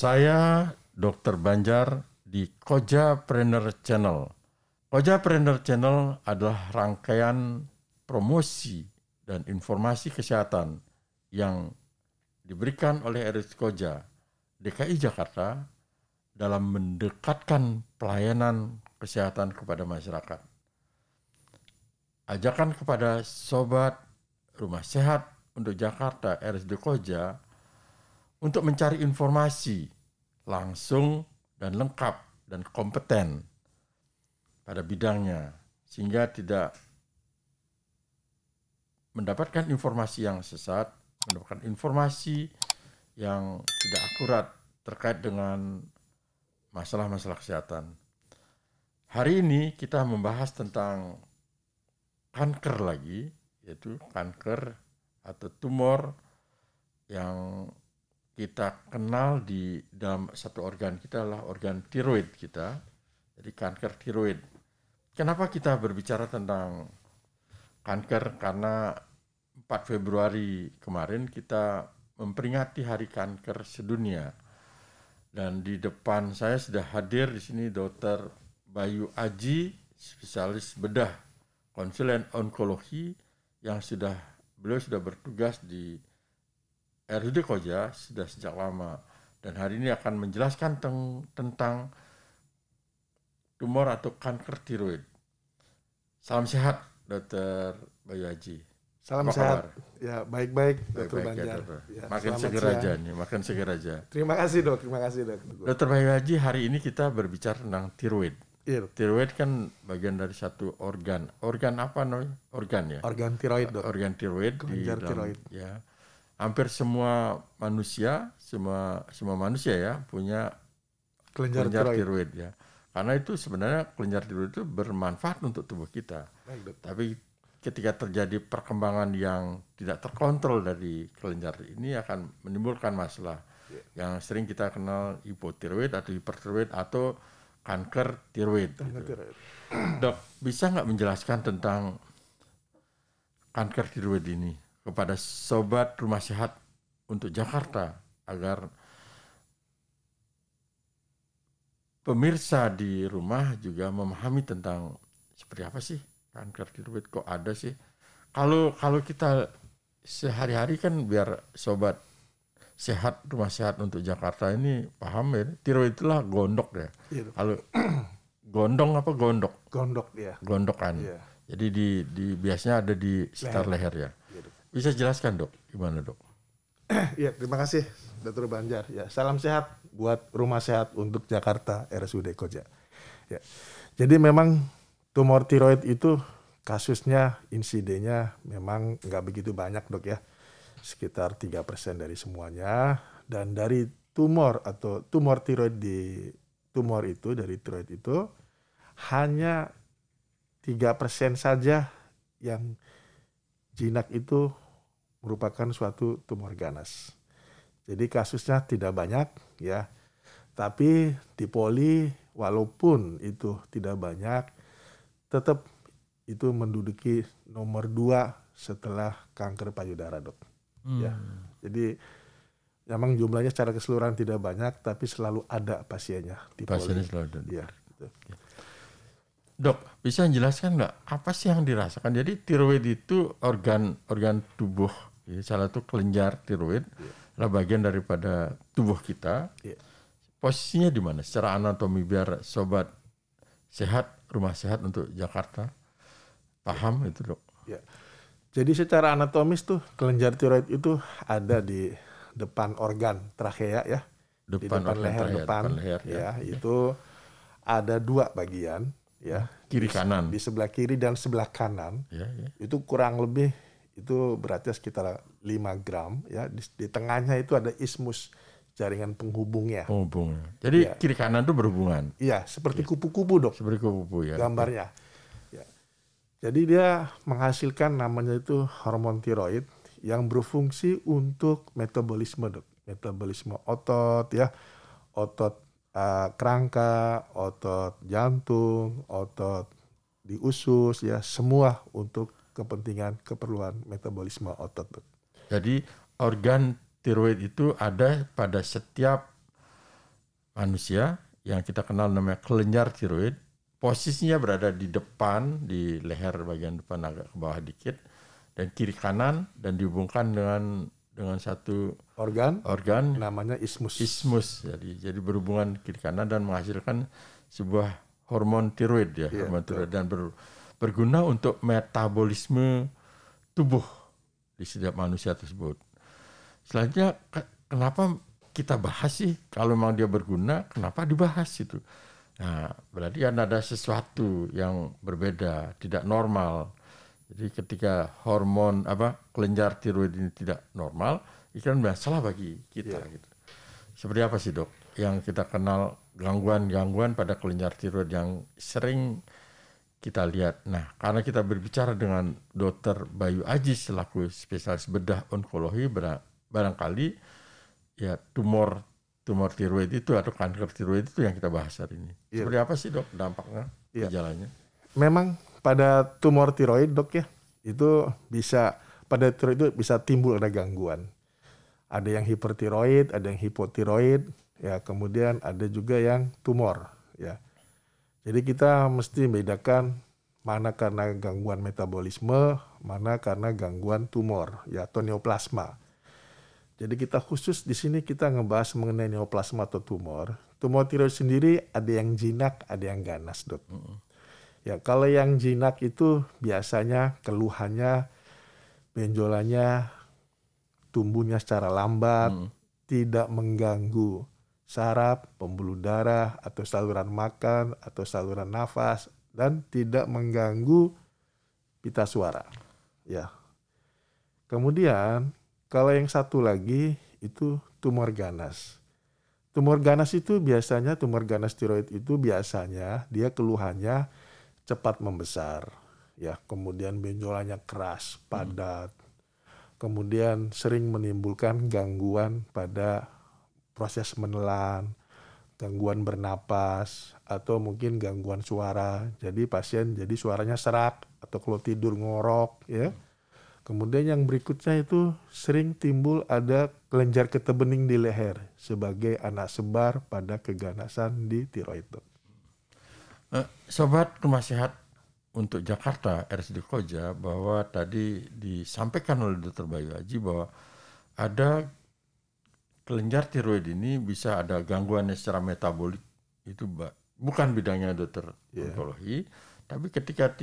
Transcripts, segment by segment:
Saya Dr. Banjar di Kojapreneur Channel. Kojapreneur Channel adalah rangkaian promosi dan informasi kesehatan yang diberikan oleh RSUD Koja DKI Jakarta dalam mendekatkan pelayanan kesehatan kepada masyarakat. Ajakan kepada sobat Rumah Sehat untuk Jakarta RSUD Koja untuk mencari informasi langsung dan lengkap dan kompeten pada bidangnya, sehingga tidak mendapatkan informasi yang sesat, mendapatkan informasi yang tidak akurat terkait dengan masalah-masalah kesehatan. Hari ini kita membahas tentang kanker lagi, yaitu kanker atau tumor yang kita kenal di dalam satu organ kita adalah organ tiroid kita, jadi kanker tiroid. Kenapa kita berbicara tentang kanker? Karena 4 Februari kemarin kita memperingati Hari Kanker Sedunia, dan di depan saya sudah hadir di sini Dr. Bayu Aji, spesialis bedah konsulen onkologi yang beliau sudah bertugas di RSUD Koja sudah sejak lama, dan hari ini akan menjelaskan tentang tumor atau kanker tiroid. Salam sehat, Dr. Bayu Haji. Salam Apa sehat. kabar? Ya, baik-baik, Dr. Banjar. Ya, makin seger aja nih, makin seger aja. Terima kasih, Dok. Terima kasih, Dok. Dr. Bayu Haji, hari ini kita berbicara tentang tiroid. Iya, Tiroid kan bagian dari satu organ. Organ apa namanya? Organ ya? organ tiroid, Dok. Organ tiroid di Kelenjar dalam, tiroid. ya. Hampir semua manusia, semua manusia ya punya Kelenjar tiroid ya. Karena itu sebenarnya kelenjar tiroid itu bermanfaat untuk tubuh kita. Baik, Dok. Tapi ketika terjadi perkembangan yang tidak terkontrol dari kelenjar ini akan menimbulkan masalah yang sering kita kenal hipotiroid atau hipertiroid atau kanker tiroid. Gitu. Dok, bisa nggak menjelaskan tentang kanker tiroid ini kepada sobat Rumah Sehat untuk Jakarta agar pemirsa di rumah juga memahami tentang seperti apa sih kanker tiroid, kok ada sih? Kalau kita sehari-hari kan biar sobat sehat Rumah Sehat untuk Jakarta ini paham ya, tiroid itulah gondok ya. Iya, Kalau gondong apa gondok? Gondok ya. Gondokan. Iya. Jadi di biasanya ada di sekitar leher ya. Iya, Dok. Bisa jelaskan, Dok, gimana, Dok? Ya, terima kasih, Dr. Banjar. Ya, salam sehat buat Rumah Sehat untuk Jakarta RSUD Koja. Ya. Jadi memang tumor tiroid itu kasusnya, insidennya memang nggak begitu banyak, Dok ya. Sekitar 3% dari semuanya. Dan dari tumor atau tumor tiroid dari tiroid itu hanya 3% saja yang jinak itu merupakan suatu tumor ganas. Jadi kasusnya tidak banyak ya. Tapi di poli walaupun itu tidak banyak, tetap itu menduduki nomor 2 setelah kanker payudara, Dok. Ya. Jadi memang jumlahnya secara keseluruhan tidak banyak, tapi selalu ada pasiennya di poli. Pasiennya selalu ada. Ya, gitu. Dok, bisa menjelaskan nggak apa sih yang dirasakan? Jadi tiroid itu organ tubuh, ya, salah satu kelenjar tiroid adalah bagian daripada tubuh kita. Ya. Posisinya di mana? Secara anatomi biar sobat sehat Rumah Sehat untuk Jakarta paham itu, Dok. Ya. Jadi secara anatomis tuh kelenjar tiroid itu ada di depan organ trakea ya. Depan di depan leher depan ya. Itu ada 2 bagian ya. Kiri kanan. Di sebelah kiri dan sebelah kanan. Ya. Itu kurang lebih itu beratnya sekitar 5 gram ya. Di tengahnya itu ada ismus, jaringan penghubungnya. Jadi kiri kanan itu berhubungan. Iya, seperti kupu-kupu, Dok. Seperti kupu-kupu ya. Gambarnya. Ya. Jadi dia menghasilkan namanya itu hormon tiroid yang berfungsi untuk metabolisme, Dok. Metabolisme otot ya. Otot kerangka, otot jantung, otot di usus ya, semua untuk keperluan metabolisme otot, Dok. Jadi organ tiroid itu ada pada setiap manusia yang kita kenal namanya kelenjar tiroid. Posisinya berada di depan, di leher bagian depan agak ke bawah dikit, dan kiri kanan, dan dihubungkan dengan satu Organ organ namanya ismus. ismus. Jadi berhubungan kiri kanan dan menghasilkan sebuah hormon tiroid ya, Iya, hormon tiroid, dan berguna untuk metabolisme tubuh di setiap manusia tersebut. Selanjutnya, kenapa kita bahas sih? Kalau memang dia berguna, kenapa dibahas itu? Nah, berarti kan ada sesuatu yang berbeda, tidak normal. Jadi ketika hormon kelenjar tiroid ini tidak normal, itu kan masalah bagi kita. Gitu. Seperti apa sih, Dok, yang kita kenal gangguan-gangguan pada kelenjar tiroid yang sering kita lihat? Nah, karena kita berbicara dengan Dr. Bayu Aji selaku spesialis bedah onkologi, barangkali ya tumor tiroid itu atau kanker tiroid itu yang kita bahas hari ini. Seperti apa sih, Dok, dampaknya, gejalanya? Memang pada tumor tiroid, Dok, ya, itu pada tiroid itu bisa timbul ada gangguan. Ada yang hipertiroid, ada yang hipotiroid, ya, kemudian ada juga yang tumor, ya. Jadi kita mesti membedakan mana karena gangguan metabolisme, mana karena gangguan tumor, ya, atau neoplasma. Jadi kita khusus di sini kita ngebahas mengenai neoplasma atau tumor. Tumor tiroid sendiri ada yang jinak, ada yang ganas, Dok. Ya, kalau yang jinak itu biasanya keluhannya benjolannya tumbuhnya secara lambat, tidak mengganggu saraf, pembuluh darah, atau saluran makan, atau saluran nafas, dan tidak mengganggu pita suara. Ya. Kemudian kalau yang satu lagi itu tumor ganas. Tumor ganas tiroid itu biasanya dia keluhannya cepat membesar, ya, kemudian benjolannya keras, padat, kemudian sering menimbulkan gangguan pada proses menelan, gangguan bernapas, atau mungkin gangguan suara. Jadi pasien jadi suaranya serak atau kalau tidur ngorok, ya. Kemudian yang berikutnya itu sering timbul ada kelenjar ketebening di leher sebagai anak sebar pada keganasan di tiroid. Sobat Rumah Sehat untuk Jakarta RSUD Koja, bahwa tadi disampaikan oleh Dr. Bayu Aji bahwa ada kelenjar tiroid ini bisa ada gangguannya secara metabolik. Itu bukan bidangnya dokter onkologi, tapi ketika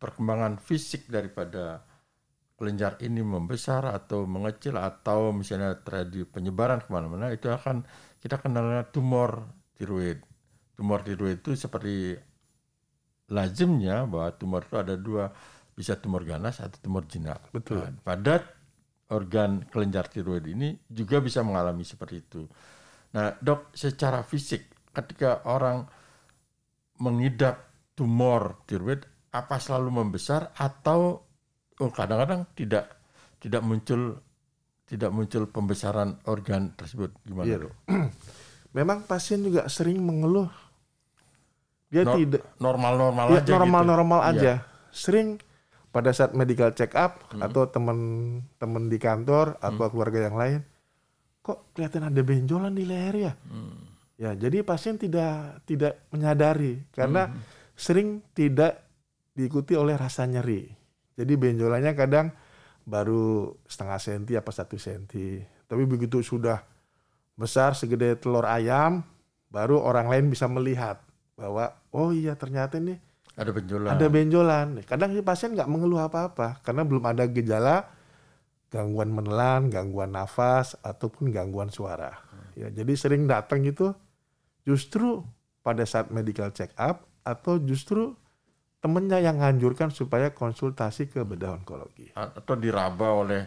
perkembangan fisik daripada kelenjar ini membesar atau mengecil atau misalnya terjadi penyebaran kemana-mana, itu akan kita kenalnya tumor tiroid. Tumor tiroid itu seperti lazimnya bahwa tumor itu ada dua, bisa tumor ganas atau tumor jinak. Betul. Nah, pada organ kelenjar tiroid ini juga bisa mengalami seperti itu. Nah, Dok, secara fisik ketika orang mengidap tumor tiroid, apa selalu membesar atau kadang-kadang tidak muncul pembesaran organ tersebut? Gimana, Dok? Memang pasien juga sering mengeluh. Dia tidak normal-normal aja. Normal-normal aja. Sering pada saat medical check up atau teman-teman di kantor atau keluarga yang lain, kok kelihatan ada benjolan di leher ya? Ya, jadi pasien tidak menyadari karena sering tidak diikuti oleh rasa nyeri. Jadi benjolannya kadang baru setengah senti apa 1 senti. Tapi begitu sudah besar segede telur ayam, baru orang lain bisa melihat bahwa oh iya ternyata ini ada benjolan. Kadang si pasien nggak mengeluh apa-apa karena belum ada gejala gangguan menelan, gangguan nafas ataupun gangguan suara. Ya, jadi sering datang itu justru pada saat medical check up atau justru temennya yang nganjurkan supaya konsultasi ke bedah onkologi. Atau diraba oleh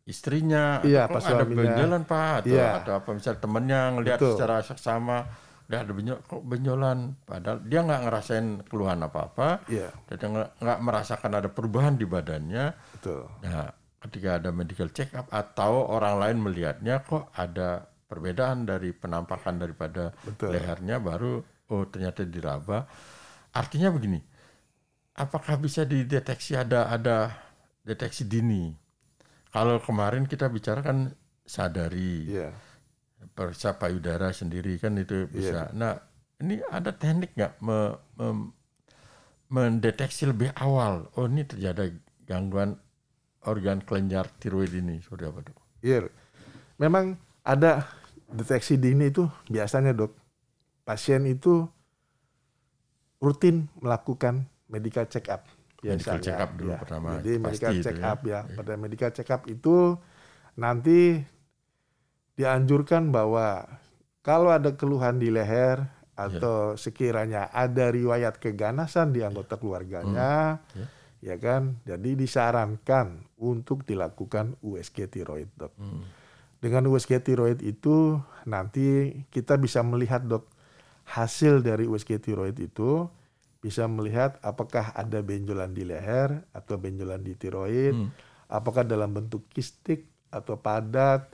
istrinya, iya, atau ada benjolan Pak, atau apa misalnya temennya ngelihat secara seksama, ada benjolan, padahal dia nggak ngerasain keluhan apa-apa, dia nggak merasakan ada perubahan di badannya. Betul. Nah, ketika ada medical check up atau orang lain melihatnya kok ada perbedaan dari penampakan daripada lehernya, baru ternyata diraba. Artinya begini, apakah bisa dideteksi ada deteksi dini? Kalau kemarin kita bicarakan sadari, periksa payudara sendiri kan itu bisa. Nah, ini ada teknik nggak mendeteksi lebih awal? Oh, ini terjadi gangguan organ kelenjar tiroid ini, sudah apa, Dok? Iya, memang ada deteksi dini itu biasanya, Dok. Pasien itu rutin melakukan medical check up. Medical check up dulu pertama. Jadi medical check up ya. Pada medical check up itu nanti dianjurkan bahwa kalau ada keluhan di leher atau sekiranya ada riwayat keganasan di anggota keluarganya, ya kan, jadi disarankan untuk dilakukan USG tiroid, Dok. Dengan USG tiroid itu nanti kita bisa melihat, Dok, hasil dari USG tiroid itu bisa melihat apakah ada benjolan di leher atau benjolan di tiroid, apakah dalam bentuk kistik atau padat,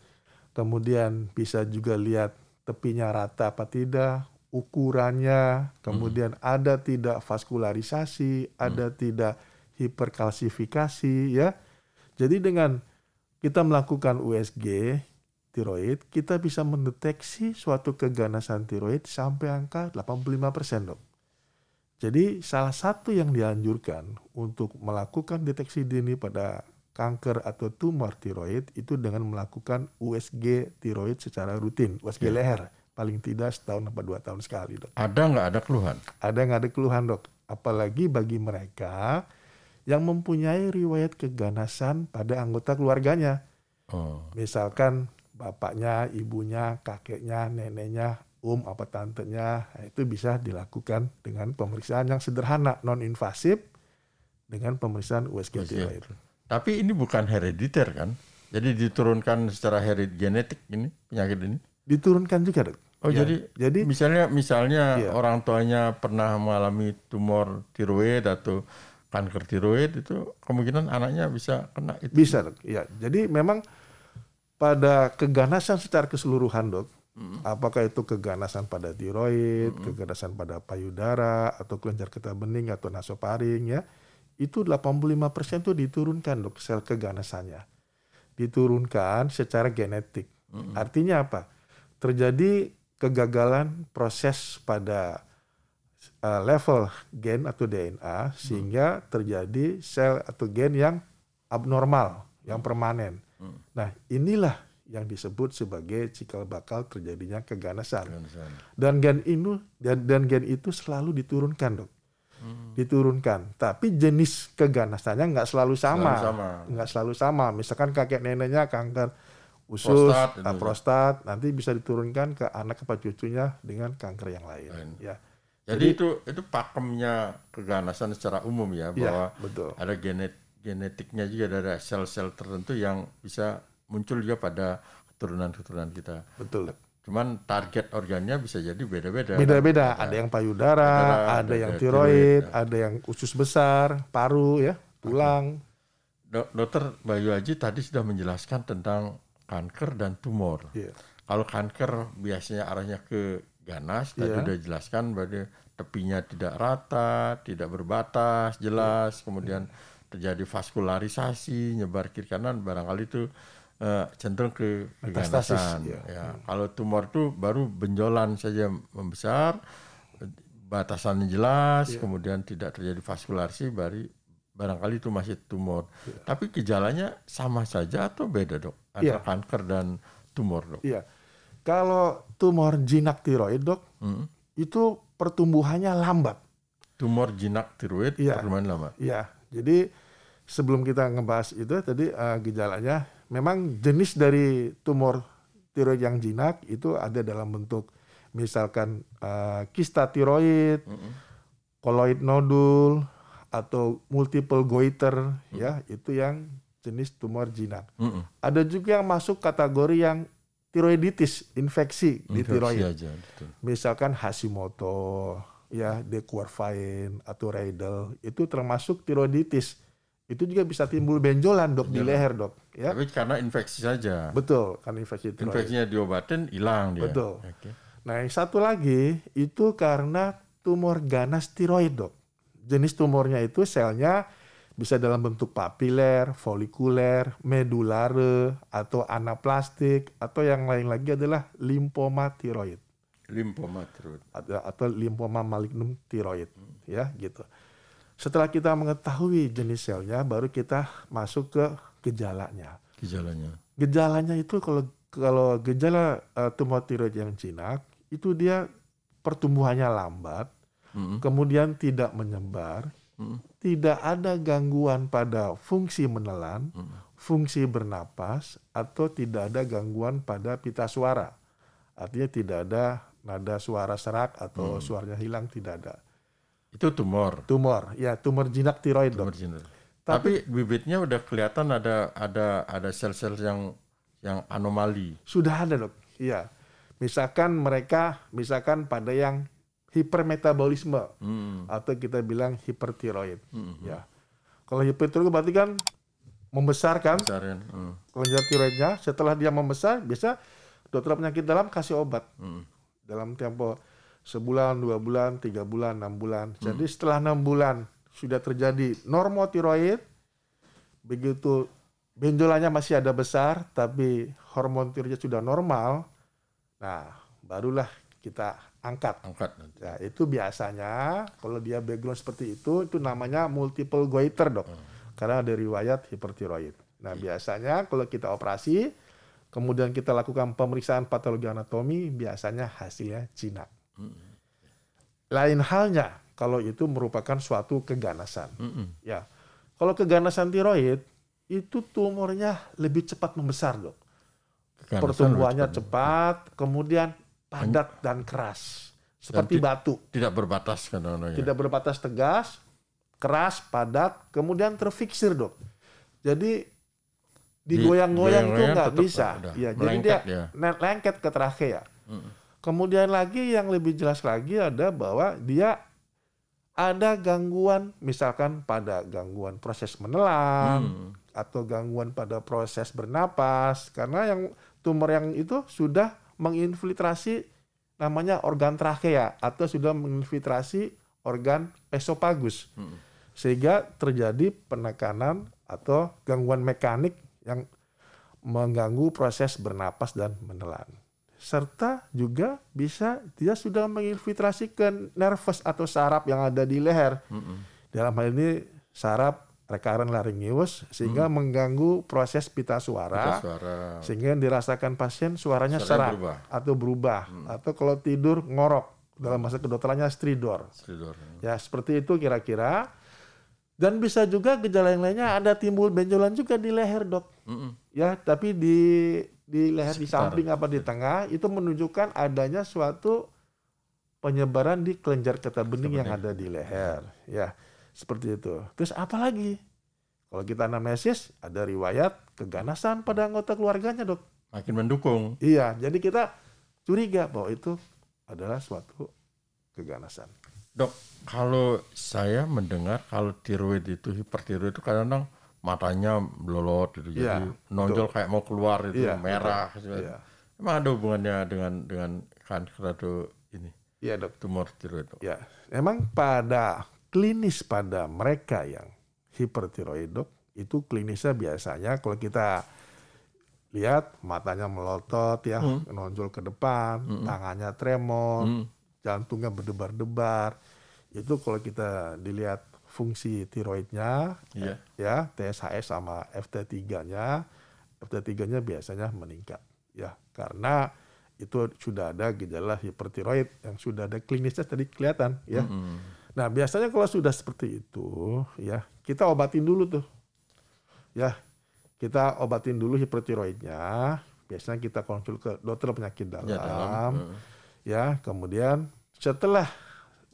kemudian bisa juga lihat tepinya rata apa tidak, ukurannya, kemudian ada tidak vaskularisasi, ada tidak hiperkalsifikasi, ya. Jadi dengan kita melakukan USG tiroid, kita bisa mendeteksi suatu keganasan tiroid sampai angka 85%, Dok. Jadi salah satu yang dianjurkan untuk melakukan deteksi dini pada kanker atau tumor tiroid itu dengan melakukan USG tiroid secara rutin, USG leher, paling tidak setahun atau 2 tahun sekali, Dok. Ada nggak ada keluhan? Ada nggak ada keluhan, Dok. Apalagi bagi mereka yang mempunyai riwayat keganasan pada anggota keluarganya. Misalkan bapaknya, ibunya, kakeknya, neneknya, apa tantenya, itu bisa dilakukan dengan pemeriksaan yang sederhana, non-invasif, dengan pemeriksaan USG tiroid. Tapi ini bukan herediter kan? Jadi diturunkan secara genetik ini, penyakit ini? Diturunkan juga, Dok. Oh ya, jadi misalnya orang tuanya pernah mengalami tumor tiroid atau kanker tiroid, itu kemungkinan anaknya bisa kena itu. Bisa, Dok. Ya, jadi memang pada keganasan secara keseluruhan, Dok, apakah itu keganasan pada tiroid, keganasan pada payudara, atau kelenjar getah bening atau nasofaring, ya, itu 85% itu diturunkan, Dok, sel keganasannya. Diturunkan secara genetik. Artinya apa? Terjadi kegagalan proses pada level gen atau DNA sehingga terjadi sel atau gen yang abnormal, yang permanen. Nah, inilah yang disebut sebagai cikal bakal terjadinya keganasan. Dan gen itu selalu diturunkan, Dok. Diturunkan. Tapi jenis keganasannya nggak selalu sama. Nggak selalu sama. Misalkan kakek neneknya kanker usus, prostat, nanti bisa diturunkan ke anak atau cucunya dengan kanker yang lain. Ya. Jadi itu pakemnya keganasan secara umum ya, bahwa betul. Ada genetiknya juga dari sel-sel tertentu yang bisa muncul juga pada keturunan-keturunan kita. Betul. Cuman target organnya bisa jadi beda-beda. Beda-beda. Ada yang payudara, ada yang tiroid, ada yang usus besar, paru, ya, tulang. Dokter Bayu Haji tadi sudah menjelaskan tentang kanker dan tumor. Kalau kanker biasanya arahnya ke ganas, tadi sudah jelaskan bahwa tepinya tidak rata, tidak berbatas, jelas, kemudian terjadi vaskularisasi, nyebar kiri kanan, barangkali itu cenderung ke keganasan. Ya. Kalau tumor itu baru benjolan saja membesar, batasannya jelas, kemudian tidak terjadi vaskularisasi, barangkali itu masih tumor. Tapi gejalanya sama saja atau beda, Dok? Antara kanker dan tumor, Dok? Iya. Kalau tumor jinak tiroid, Dok, itu pertumbuhannya lambat. Tumor jinak tiroid pertumbuhan lambat? Iya. Jadi sebelum kita ngebahas itu tadi gejalanya, memang jenis dari tumor tiroid yang jinak itu ada dalam bentuk misalkan kista tiroid, koloid nodul, atau multiple goiter, ya, itu yang jenis tumor jinak. Ada juga yang masuk kategori yang tiroiditis, infeksi di tiroid. Misalkan Hashimoto, ya, De Quervain atau Riedel, itu termasuk tiroiditis. Itu juga bisa timbul benjolan, Dok, di leher, Dok. Ya. Tapi karena infeksi saja. Betul, karena infeksi tiroid. Infeksinya diobatin, hilang dia. Betul. Nah, yang satu lagi itu karena tumor ganas tiroid, Dok. Jenis tumornya itu selnya Bisa dalam bentuk papiler, folikuler, medulare, atau anaplastik, atau yang lain lagi adalah limfoma tiroid. Limfoma tiroid. Atau limfoma malignum tiroid. Ya, gitu. Setelah kita mengetahui jenis selnya, baru kita masuk ke gejalanya. Gejalanya itu kalau gejala tumor tiroid yang jinak, itu dia pertumbuhannya lambat, kemudian tidak menyebar, tidak ada gangguan pada fungsi menelan, fungsi bernapas, atau tidak ada gangguan pada pita suara. Artinya tidak ada nada suara serak atau suaranya hilang, tidak ada. Itu tumor. Tumor, ya tumor jinak tiroid, Dok. Tapi bibitnya udah kelihatan ada sel-sel yang anomali. Sudah ada, Dok. Iya. Misalkan pada yang hipermetabolisme atau kita bilang hipertiroid. Ya. Kalau hipertiroid berarti kan membesar kan? Kelenjar tiroidnya. Setelah dia membesar, biasa dokter penyakit dalam kasih obat dalam tempo sebulan, 2 bulan, 3 bulan, 6 bulan. Jadi setelah 6 bulan sudah terjadi normotiroid, begitu benjolannya masih ada besar, tapi hormon tiroidnya sudah normal, nah barulah kita angkat. Nah, itu biasanya kalau dia background seperti itu namanya multiple goiter, Dok. Karena ada riwayat hipertiroid. Nah, biasanya kalau kita operasi, kemudian kita lakukan pemeriksaan patologi anatomi, biasanya hasilnya jinak. Lain halnya kalau itu merupakan suatu keganasan. Ya. Kalau keganasan tiroid, itu tumornya lebih cepat membesar, Dok. Pertumbuhannya cepat, kemudian padat dan keras, seperti batu. Tidak berbatas kan? Tidak berbatas, tegas, keras, padat, kemudian terfiksir, Dok. Jadi digoyang-goyang itu nggak bisa. Ya, jadi dia lengket ke trachea. Kemudian lagi yang lebih jelas lagi ada bahwa dia ada gangguan, misalkan pada gangguan proses menelan atau gangguan pada proses bernapas, karena yang tumor yang itu sudah menginfiltrasi namanya organ trachea atau sudah menginfiltrasi organ esofagus, sehingga terjadi penekanan atau gangguan mekanik yang mengganggu proses bernapas dan menelan. Serta juga bisa dia sudah menginfiltrasi ke nervus atau saraf yang ada di leher. Dalam hal ini saraf recurrent laryngeus, sehingga mengganggu proses pita suara, sehingga dirasakan pasien suaranya serak atau berubah. Atau kalau tidur ngorok, dalam bahasa kedokterannya stridor. Ya, seperti itu kira-kira. Dan bisa juga gejala yang lainnya ada timbul benjolan juga di leher, Dok. Ya, tapi di leher di samping apa di tengah, itu menunjukkan adanya suatu penyebaran di kelenjar getah bening yang ada di leher. Ya, seperti itu. Terus apa lagi? Kalau kita anamnesis, ada riwayat keganasan pada anggota keluarganya, Dok. Makin mendukung. Iya, jadi kita curiga bahwa itu adalah suatu keganasan. Dok, kalau saya mendengar kalau tiroid itu, hipertiroid itu kadang-kadang matanya melolot gitu, jadi nonjol kayak mau keluar itu, merah. Emang ada hubungannya dengan kanker atau ini? Iya, Dok. Tumor tiroid, Dok. Ya, memang pada klinis pada mereka yang hipertiroid, Dok, itu klinisnya biasanya kalau kita lihat matanya melotot ya, menonjol ke depan, tangannya tremor, jantungnya berdebar-debar. Itu kalau kita dilihat fungsi tiroidnya, ya TSH sama FT3-nya, FT3-nya biasanya meningkat, ya karena itu sudah ada gejala hipertiroid yang sudah ada klinisnya tadi kelihatan, ya. Nah biasanya kalau sudah seperti itu, ya kita obatin dulu tuh, ya kita obatin dulu hipertiroidnya. Biasanya kita konsul ke dokter penyakit dalam. Ya, kemudian setelah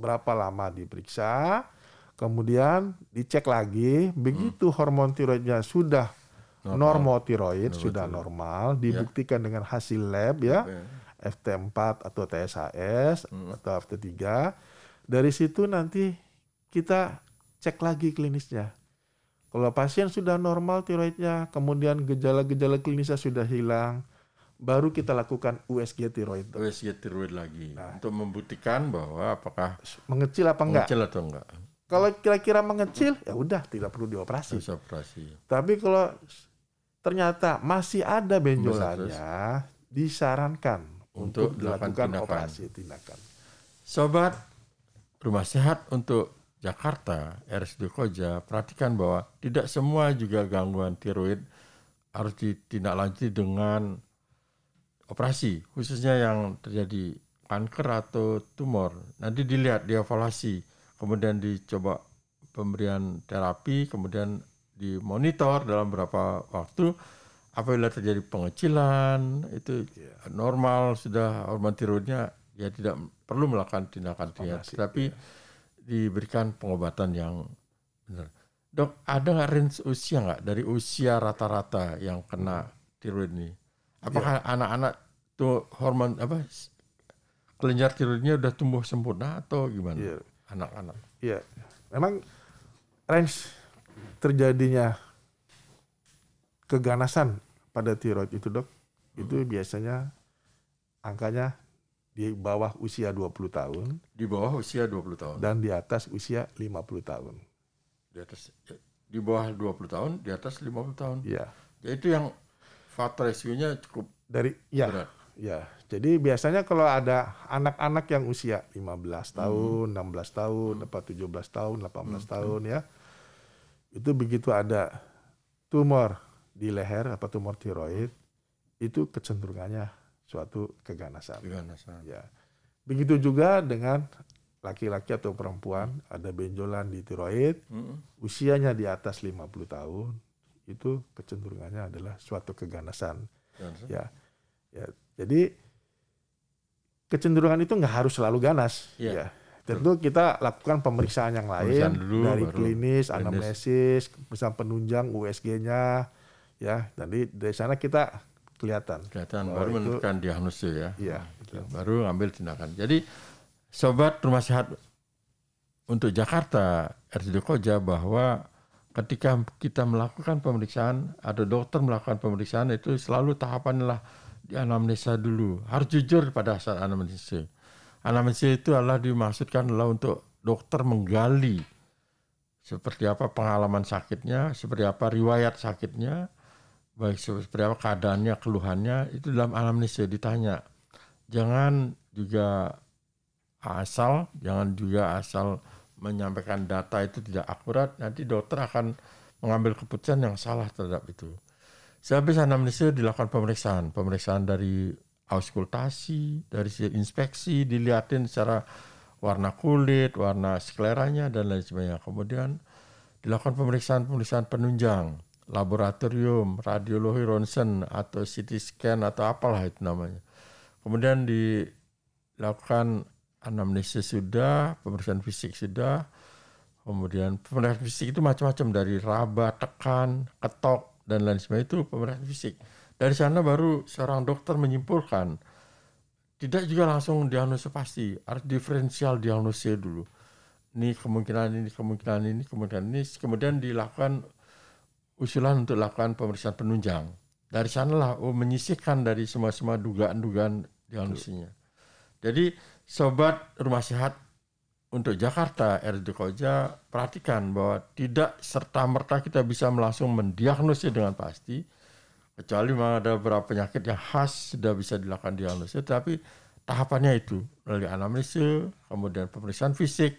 berapa lama diperiksa, kemudian dicek lagi, begitu hormon tiroidnya sudah normotiroid, sudah normal, dibuktikan dengan hasil lab ya, FT4 atau TSHS atau FT3. Dari situ nanti kita cek lagi klinisnya. Kalau pasien sudah normal tiroidnya, kemudian gejala-gejala klinisnya sudah hilang, baru kita lakukan USG tiroid. USG tiroid lagi untuk membuktikan bahwa apakah mengecil apa enggak. Mengecil atau enggak. Kalau kira-kira mengecil, ya udah tidak perlu dioperasi. Harus operasi. Tapi kalau ternyata masih ada benjolannya, disarankan untuk dilakukan operasi tindakan. Sobat Rumah Sehat untuk Jakarta, RSUD Koja, perhatikan bahwa tidak semua juga gangguan tiroid harus ditindaklanjuti dengan operasi, khususnya yang terjadi kanker atau tumor. Nanti dilihat, dievaluasi, kemudian dicoba pemberian terapi, kemudian dimonitor dalam beberapa waktu. Apabila terjadi pengecilan, itu normal sudah hormon tiroidnya, ya tidak perlu melakukan tindakan diet, tapi diberikan pengobatan yang benar. Dok, ada nggak range usia nggak dari usia rata-rata yang kena tiroid ini? Apakah anak-anak tuh hormon kelenjar tiroidnya udah tumbuh sempurna atau gimana? Anak-anak? Iya, memang range terjadinya keganasan pada tiroid itu, Dok, itu biasanya angkanya di bawah usia 20 tahun. Di bawah usia 20 tahun. Dan di atas usia 50 tahun. Di bawah 20 tahun, di atas 50 tahun. Iya. Ya, itu yang faktor resikonya cukup berat. Ya, jadi biasanya kalau ada anak-anak yang usia 15 tahun, 16 tahun, 17 tahun, 18 tahun ya, itu begitu ada tumor di leher apa tumor tiroid, itu kecenderungannya suatu keganasan. Ya. Begitu juga dengan laki-laki atau perempuan ada benjolan di tiroid, usianya di atas 50 tahun, itu kecenderungannya adalah suatu keganasan. Ya. Jadi kecenderungan itu nggak harus selalu ganas. Ya. Tentu kita lakukan pemeriksaan yang lain dulu, dari klinis, anamnesis, pemeriksaan penunjang, USG-nya, ya. Dari sana kita kelihatan baru menentukan diagnosis ya. Iya, betul. Baru ngambil tindakan. Jadi Sobat Rumah Sehat untuk Jakarta, RSUD Koja, bahwa ketika kita melakukan pemeriksaan, ada dokter melakukan pemeriksaan, itu selalu tahapan adalah di anamnesa dulu. Harus jujur pada saat anamnesa. Anamnesa itu adalah dimaksudkan adalah untuk dokter menggali seperti apa pengalaman sakitnya, seperti apa riwayat sakitnya, baik seperti apa keadaannya, keluhannya, itu dalam anamnesa ditanya. Jangan juga asal menyampaikan data itu tidak akurat, nanti dokter akan mengambil keputusan yang salah terhadap itu. Sehabis anamnesa dilakukan pemeriksaan dari auskultasi, dari inspeksi, dilihatin secara warna kulit, warna skleranya, dan lain sebagainya. Kemudian dilakukan pemeriksaan penunjang, laboratorium, radiologi ronsen, atau CT scan, atau apalah itu namanya. Kemudian dilakukan anamnesis sudah, pemeriksaan fisik sudah, kemudian pemeriksaan fisik itu macam-macam, dari raba, tekan, ketok, dan lain sebagainya, itu pemeriksaan fisik. Dari sana baru seorang dokter menyimpulkan. Tidak juga langsung diagnosis pasti, harus diferensial diagnosis dulu. Ini kemungkinan ini, kemudian dilakukan usulan untuk lakukan pemeriksaan penunjang. Dari sanalah menyisihkan dari semua dugaan-dugaan diagnosisnya. Jadi Sobat Rumah Sehat untuk Jakarta, RSUD Koja, perhatikan bahwa tidak serta-merta kita bisa langsung mendiagnosis dengan pasti, kecuali memang ada beberapa penyakit yang khas sudah bisa dilakukan diagnosis, tapi tahapannya itu melalui anamnesis, kemudian pemeriksaan fisik,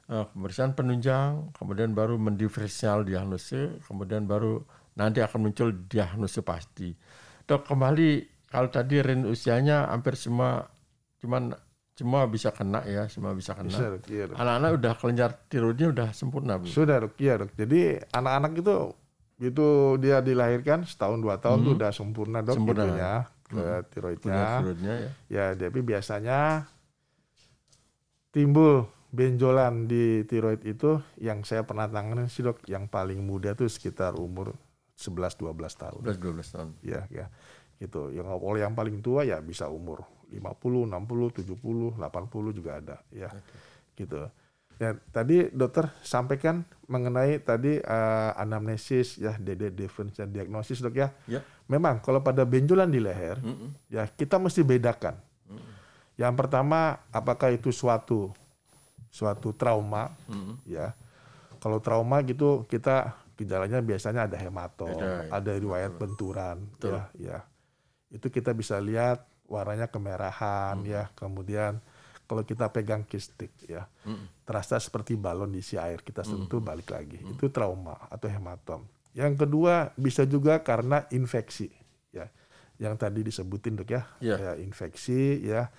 pemeriksaan penunjang, kemudian baru mendiferensial diagnosis, kemudian baru nanti akan muncul diagnosis pasti. Dok, kembali kalau tadi range usianya hampir semua bisa kena ya, semua bisa kena. Bisa, dok, iya, dok. Anak-anak udah kelenjar tiroidnya udah sempurna, Bu. Sudah, Dok. Iya, Dok. Jadi anak-anak itu dia dilahirkan setahun 2 tahun tuh udah sempurna, Dok, itunya tiroidnya. Ya, tapi biasanya timbul benjolan di tiroid itu yang saya pernah tangani sih, Dok, yang paling muda tuh sekitar umur 11-12 tahun. 11-12 tahun. Ya. Gitu. Yang paling tua ya bisa umur 50, 60, 70, 80 juga ada ya. Gitu. Ya, tadi dokter sampaikan mengenai tadi anamnesis ya, differential diagnosis, Dok ya. Memang kalau pada benjolan di leher ya kita mesti bedakan. Yang pertama, apakah itu suatu trauma ya Kalau trauma gitu kita gejalanya biasanya ada hematom, Beda, ya. ada riwayat benturan, ya. Itu kita bisa lihat warnanya kemerahan, ya. Kemudian kalau kita pegang kistik, ya, terasa seperti balon diisi air, kita sentuh balik lagi. Itu trauma atau hematom. Yang kedua bisa juga karena infeksi, ya. Yang tadi disebutin dok ya, ya infeksi, ya,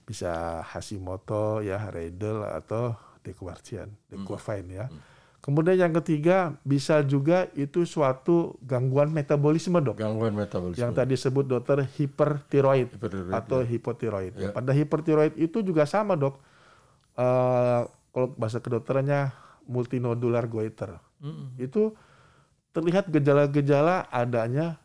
bisa Hashimoto, ya, Riedel atau Dequervain, ya. Kemudian yang ketiga bisa juga itu suatu gangguan metabolisme dok. Gangguan metabolisme. Yang tadi sebut dokter hipertiroid atau hipotiroid. Ya. Pada hipertiroid itu juga sama dok. Kalau bahasa kedokterannya multinodular goiter. Itu terlihat gejala-gejala adanya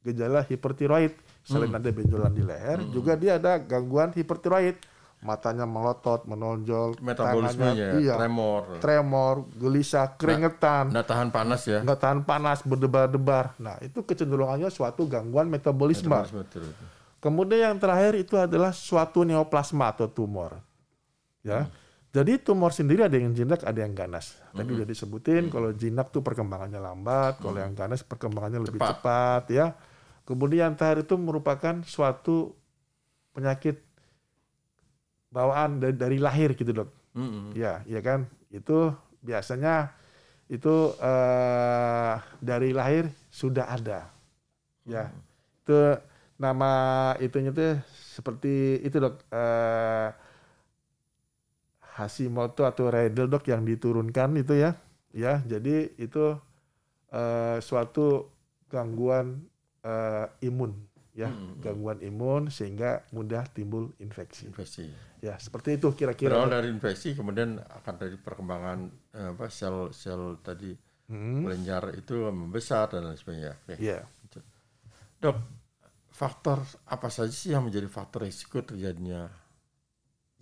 gejala hipertiroid. Selain ada benjolan di leher, juga dia ada gangguan hipertiroid. Matanya melotot, menonjol, metabolismenya, tremor, gelisah, keringetan, nggak tahan panas ya, nggak tahan panas, berdebar-debar. Nah itu kecenderungannya suatu gangguan metabolisme. Kemudian yang terakhir itu adalah suatu neoplasma atau tumor. Ya, jadi tumor sendiri ada yang jinak, ada yang ganas. Tadi udah disebutin, kalau jinak tuh perkembangannya lambat, kalau yang ganas perkembangannya lebih cepat. Ya, kemudian yang terakhir itu merupakan suatu penyakit bawaan dari lahir gitu dok, ya kan, itu biasanya itu dari lahir sudah ada, ya, itu nama itunya tuh seperti itu dok, Hashimoto atau Riedel dok yang diturunkan itu ya, jadi itu suatu gangguan imun. Ya, gangguan imun sehingga mudah timbul infeksi. Ya, seperti itu kira-kira. Berawal dari infeksi kemudian akan dari perkembangan sel-sel tadi melenyar itu membesar dan lain sebagainya. Iya. Dok, faktor apa saja sih yang menjadi faktor risiko terjadinya?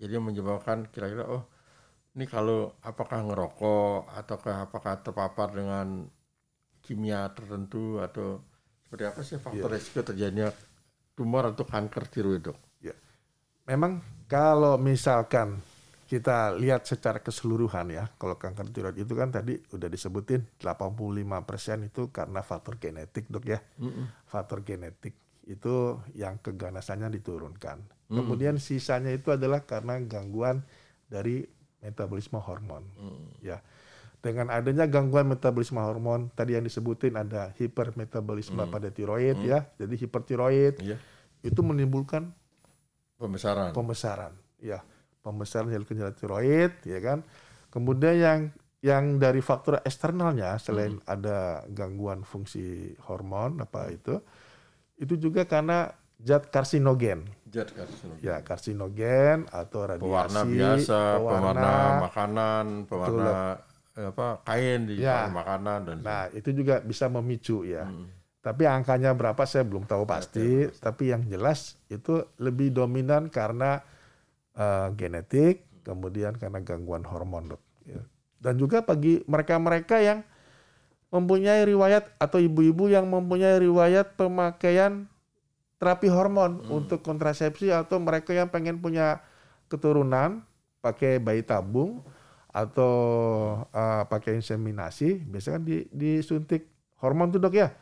Jadi yang menyebabkan kira-kira ini kalau apakah ngerokok ataukah apakah terpapar dengan kimia tertentu atau seperti apa sih faktor risiko terjadinya tumor atau kanker tiroid dok? Ya. Memang kalau misalkan kita lihat secara keseluruhan ya, kalau kanker tiroid itu kan tadi udah disebutin 85% itu karena faktor genetik dok ya. Faktor genetik itu yang keganasannya diturunkan. Kemudian sisanya itu adalah karena gangguan dari metabolisme hormon. Ya. Dengan adanya gangguan metabolisme hormon, tadi yang disebutin ada hipermetabolisme pada tiroid ya. Jadi hipertiroid itu menimbulkan pembesaran. Ya, pembesaran gejala tiroid ya kan. Kemudian yang dari faktor eksternalnya selain ada gangguan fungsi hormon itu juga karena zat karsinogen. Ya, karsinogen atau radiasi, pewarna biasa, pewarna makanan, pewarna kain di makanan dan itu juga bisa memicu ya. Tapi angkanya berapa saya belum tahu pasti. Tapi yang jelas itu lebih dominan karena genetik, kemudian karena gangguan hormon dok. Ya. Dan juga bagi mereka-mereka yang mempunyai riwayat atau ibu-ibu yang mempunyai riwayat pemakaian terapi hormon untuk kontrasepsi atau mereka yang pengen punya keturunan pakai bayi tabung atau pakai inseminasi, biasanya kan disuntik hormon tuh dok ya.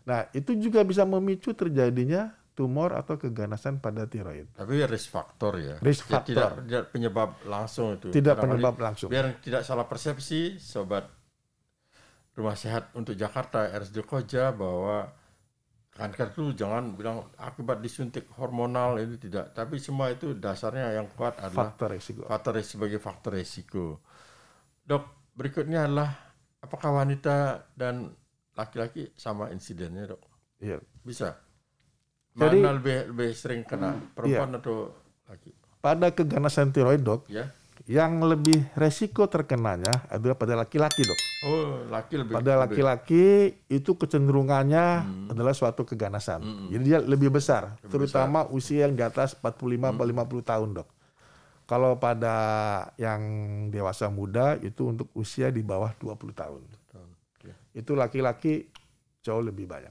Nah itu juga bisa memicu terjadinya tumor atau keganasan pada tiroid. Tapi risk factor ya. Risk factor. Tidak penyebab langsung itu. Tidak penyebab langsung. Biar tidak salah persepsi, sobat Rumah Sehat untuk Jakarta RSUD Koja, bahwa kanker itu jangan bilang akibat disuntik hormonal, itu tidak. Tapi semua itu dasarnya yang kuat adalah sebagai faktor risiko. Dok, berikutnya adalah apakah wanita dan laki-laki sama insidennya dok? Iya. Bisa. Mana lebih sering kena perempuan atau laki? Pada keganasan tiroid dok, yang lebih resiko terkenanya adalah pada laki-laki dok. Oh, pada laki-laki itu kecenderungannya adalah suatu keganasan. Jadi dia lebih besar, terutama usia yang di atas 45-50 tahun dok. Kalau pada yang dewasa muda itu untuk usia di bawah 20 tahun. Itu laki-laki jauh lebih banyak.